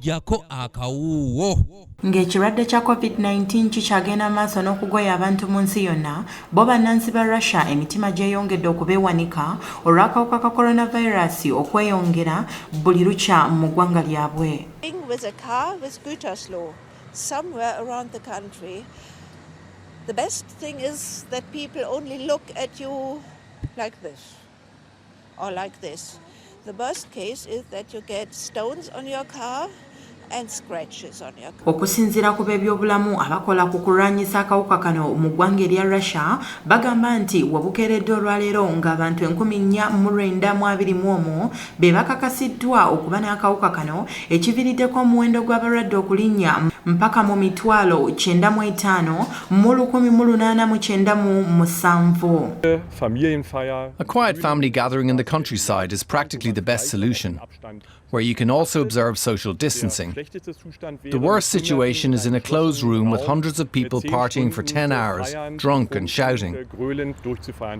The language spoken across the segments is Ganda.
jako akawuwo. Ng'ekirwadde kya COVID-19 kikyagenda maaso n'okugoya abantu mu nsi yonna, bo bannansi ba Russia emitima gyeyongedde okubeewanika olw'akawuka ka coronavirus okweyongera buli lukya mu ggwanga lyabwe. With a car with Gütersloh somewhere around the country, the best thing is that people only look at you like this or like this. The worst case is that you get stones on your car and scratches on your car. Okusinziira ku b'ebyobulamu abakola ku kulwanyisa akawuka kano mu ggwanga erya Russia bagamba nti wabukeeredde olwaleero ng'abantu 4,921 be bakakasiddwa okuba n'akawuka kano ekiviiriddeko omuwendo gw'abalwadde okulinnya mpaka mu 95,000 mu 1897. A quiet family gathering in the countryside is practically the best solution, where you can also observe social distancing. The worst situation is in a closed room with hundreds of people partying for 10 hours, drunk and shouting.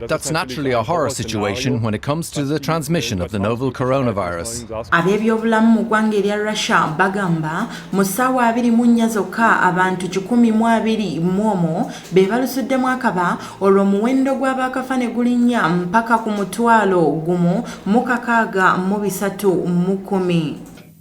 That's naturally a horror situation when it comes to the transmission of the novel coronavirus. Ab'ebyobulamu mu ggwanga erya Russia bagamba mu ssaawa 24 zokka abantu 121 be balusuddemu akaba olwo omuwendo gw'abaakafa ne gulinnya mpaka ku 1,630.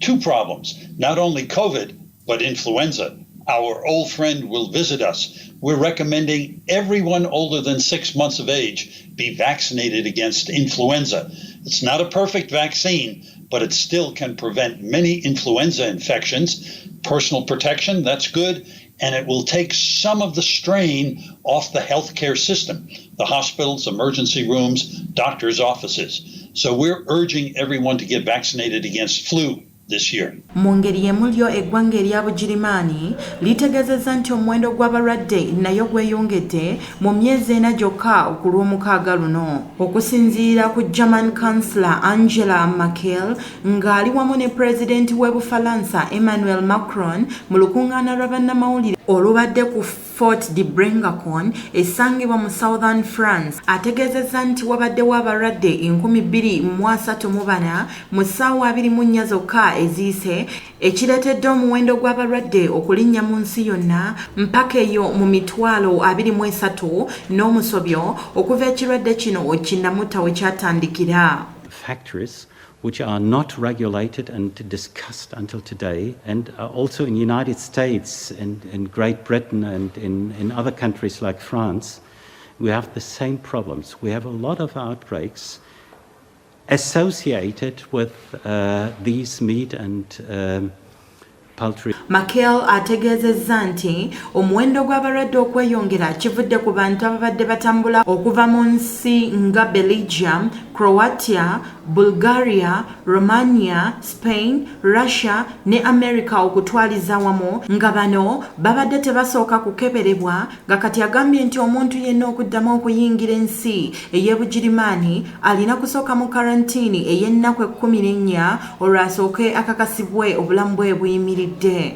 Two problems, not only COVID, but influenza. Our old friend will visit us. We're recommending everyone older than 6 months of age be vaccinated against influenza. It's not a perfect vaccine, but it still can prevent many influenza infections. Personal protection, that's good, and it will take some of the strain off the healthcare system, the hospitals, emergency rooms, doctors' offices. So we're urging everyone to get vaccinated against flu this year. Mu ngeri y'emulyo eggwanga erya Bugirimaani litegeezezza nti omuwendo gw'abalwadde nayo gweyongedde mu myezi 4 gyokka ku lw'omukaaga luno. Okusinziira ku German Chancellor Angela Merkel ng'ali wamu ne Pulezidenti w'e Bufalansa Emmanuel Macron mu lukungaana lwa bannamawulire olubadde ku Fort de Brinkacon esangibwa mu Southern France ategeezezza nti wabaddewo abalwadde 234 mu ssaawa 24 zokka eziyise ekireetedde omuwendo gw'abalwadde okulinnya mu nsi yonna mpaka eyo mu 23,000 n'omusobyo okuva ekirwadde kino kinnamuta we kyatandikira. Factories which are not regulated and discussed until today, and also in the United States and in Great Britain and in other countries like France, we have the same problems. We have a lot of outbreaks associated with these meat and poultry. Merkel ategeezezza nti omuwendo gw'abalwadde okweyongera kivudde ku bantu ababadde batambula okuva mu nsi nga Belgium, Croatia, Bulgaria, Romania, Spain, Russia ne America okutwaliza wamu nga bano babadde tebasooka kukeberebwa nga kati agambye nti omuntu yenna okuddamu okuyingira ensi ey'Ebugirimaani alina kusooka mu karantini ey'ennaku 14 olwasooke akakasibwe obulamu bwe buyimiridde.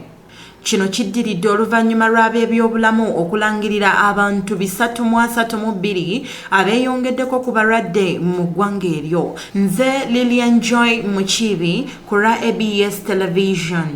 Kino kiddiridde oluvannyuma lw'ab'ebyobulamu okulangirira abantu 332 abeeyongeddeko ku balwadde mu ggwanga eryo. Nze Lilian Joy Mukibi ku lwa ABS Television.